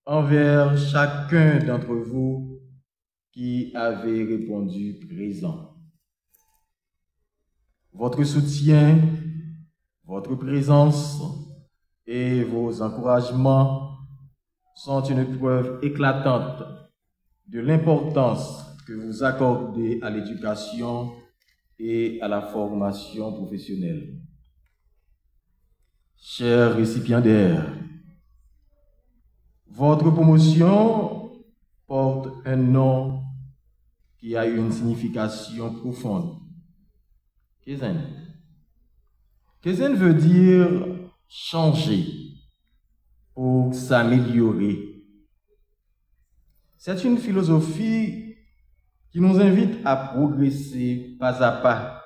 envers chacun d'entre vous qui avez répondu présent. Votre soutien, votre présence et vos encouragements sont une preuve éclatante de l'importance que vous accordez à l'éducation et à la formation professionnelle. Chers récipiendaires, votre promotion porte un nom qui a une signification profonde. Kezen. Kezen veut dire changer ou s'améliorer. C'est une philosophie qui nous invite à progresser pas à pas,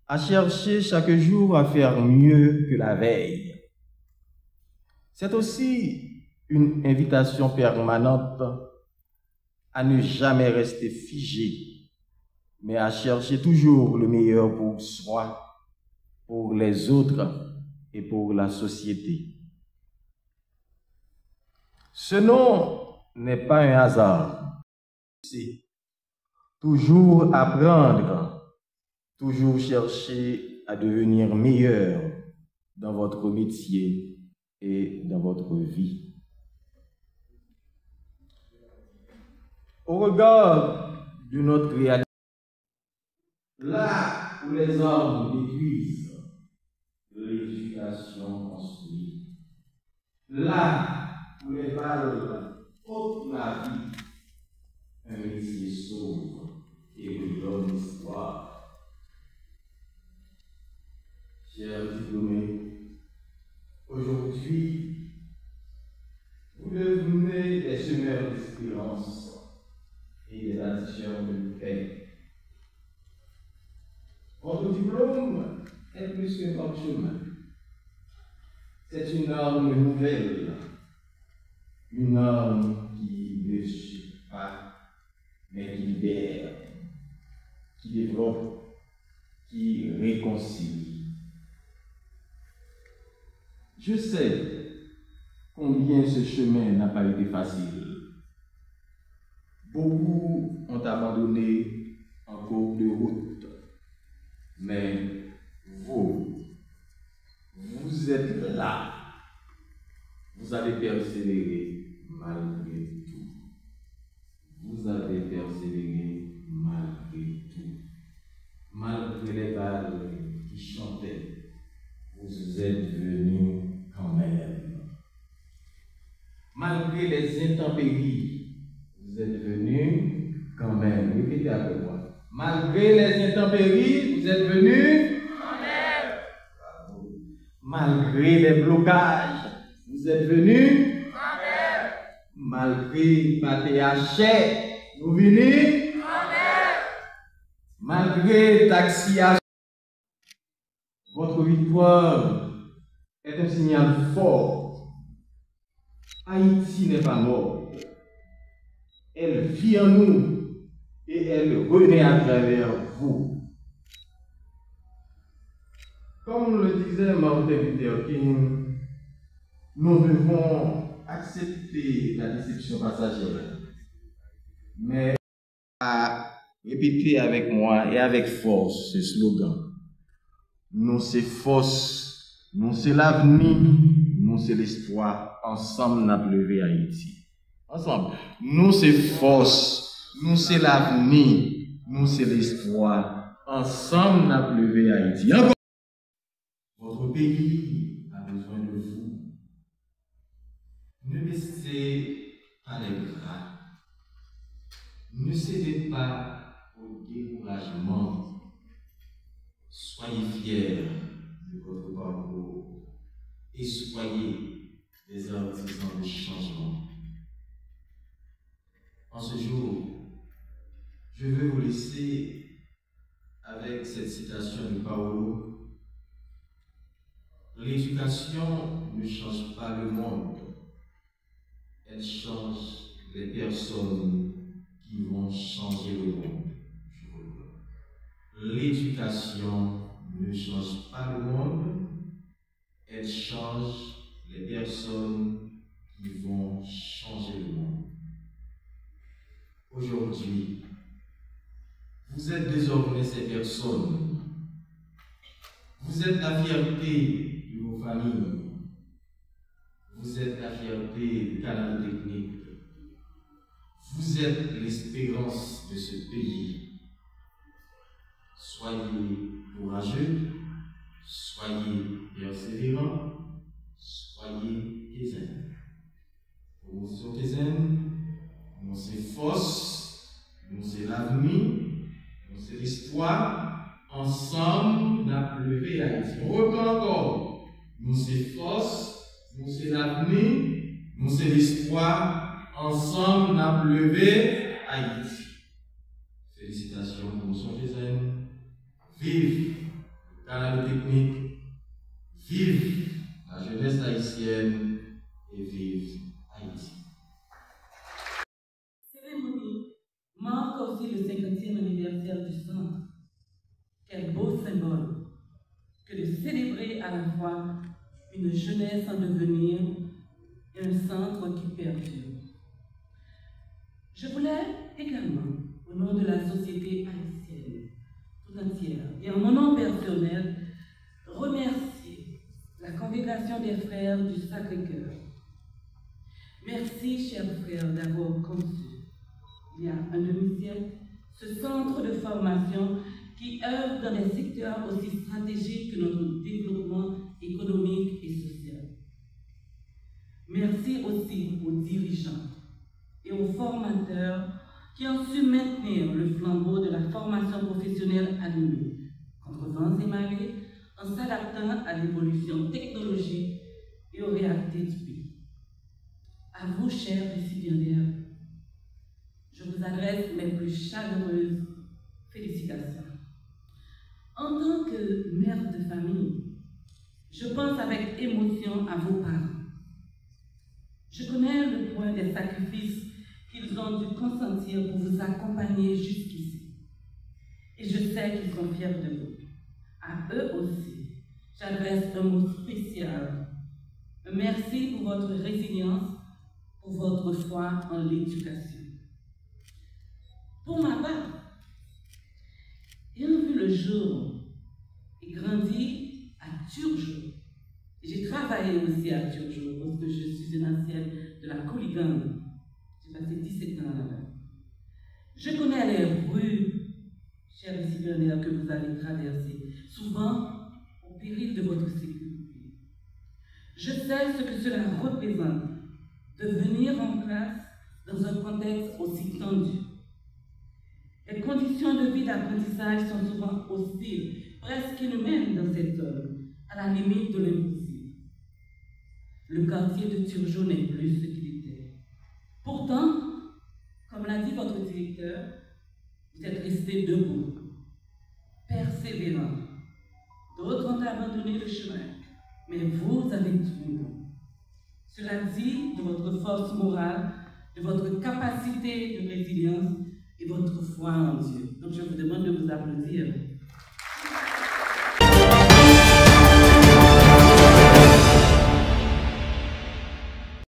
à chercher chaque jour à faire mieux que la veille. C'est aussi une invitation permanente à ne jamais rester figé, mais à chercher toujours le meilleur pour soi, pour les autres et pour la société. Ce nom n'est pas un hasard. C'est toujours apprendre, toujours chercher à devenir meilleur dans votre métier et dans votre vie. Au regard de notre réalité, là où les hommes détruisent, l'éducation construit. Là où les balles ôtent la vie, un métier sauve et redonne l'espoir. Chers diplômés, aujourd'hui, vous devenez des semeurs d'espérance et des bâtisseurs de paix. Votre diplôme est plus qu'un parchemin. C'est une arme nouvelle, une arme qui ne suit pas, mais qui libère, qui développe, qui réconcilie. Je sais combien ce chemin n'a pas été facile. Beaucoup ont abandonné en cours de route, mais vous êtes là. Vous avez persévéré malgré tout. Vous avez persévéré malgré tout. Malgré les balles qui chantaient, vous êtes venus quand même. Malgré les intempéries, vous êtes venus quand même. Répétez après moi. Malgré les intempéries, vous êtes venus quand même. Bravo. Malgré les blocages, vous êtes venus quand même. Malgré Patéaché, nous venus quand même. Malgré Taxia, votre victoire est un signal fort. Haïti n'est pas morte. Elle vit en nous et elle renaît à travers vous. Comme le disait Martin Luther King, nous devons accepter la déception passagère, mais à répéter avec moi et avec force ce slogan. Nous c'est force, nous c'est l'avenir, nous c'est l'espoir. Ensemble, nous avons levé Haïti. Ensemble, nous c'est force, nous c'est l'avenir, nous c'est l'espoir. Ensemble, nous avons levé Haïti. Encore. Votre pays a besoin de vous. Ne baissez pas les bras. Ne cédez pas au découragement. Soyez fiers de votre parcours et soyez des artisans de changement. En ce jour, je veux vous laisser avec cette citation de Paolo. L'éducation ne change pas le monde, elle change les personnes qui vont changer le monde. L'éducation ne change pas le monde, elle change les personnes qui vont changer le monde. Aujourd'hui, vous êtes désormais ces personnes. Vous êtes la fierté de vos familles. Vous êtes la fierté du Canal Technique. Vous êtes l'espérance de ce pays. Soyez courageux, soyez persévérants, soyez taiseux. Pour nous taiseux, nous c'est force, nous c'est l'avenir, nous c'est l'histoire. Ensemble, nous avons levé Haïti. On reprend encore. Nous c'est force, nous c'est l'avenir, nous c'est l'espoir. Ensemble, nous avons levé Haïti. Félicitations pour nos taiseux. Vive le Canal Technique, vive la jeunesse haïtienne et vive Haïti. Cérémonie marque aussi le 50e anniversaire du centre. Quel beau symbole que de célébrer à la fois une jeunesse en devenir et un centre qui perdure. Je voulais également, au nom de la société haïtienne tout entière et en mon nom personnel, remercier la congrégation des frères du Sacré-Cœur. Merci, chers frères, d'avoir conçu, il y a un demi-siècle, ce centre de formation qui œuvre dans des secteurs aussi stratégiques que notre développement économique et social. Merci aussi aux dirigeants et aux formateurs qui ont su maintenir le flambeau de la formation professionnelle animée, contre vents et marées, en s'adaptant à l'évolution technologique et aux réalités du pays. À vous, chers récipiendaires, je vous adresse mes plus chaleureuses félicitations. En tant que mère de famille, je pense avec émotion à vos parents. Je connais le poids des sacrifices qu'ils ont dû consentir pour vous accompagner jusqu'ici. Et je sais qu'ils sont fiers de vous. À eux aussi, j'adresse un mot spécial. Un merci pour votre résilience, pour votre foi en l'éducation. Pour ma part, ayant vu le jour et grandi à Turgeau, j'ai travaillé aussi à Turgeau parce que je suis une ancienne de la Coligande. J'ai passé 17 ans là-bas. Je connais les rues, chers récipiendaires, que vous allez traverser, souvent au péril de votre sécurité. Je sais ce que cela représente de venir en classe dans un contexte aussi tendu. Les conditions de vie d'apprentissage sont souvent hostiles, presque inhumaines dans cette zone, à la limite de l'impossible. Le quartier de Turgeau n'est plus ce qu'il était. Pourtant, comme l'a dit votre directeur, vous êtes resté debout, persévérant. D'autres ont abandonné le chemin, mais vous avez tenu. Cela dit de votre force morale, de votre capacité de résilience et votre foi en Dieu. Donc je vous demande de vous applaudir.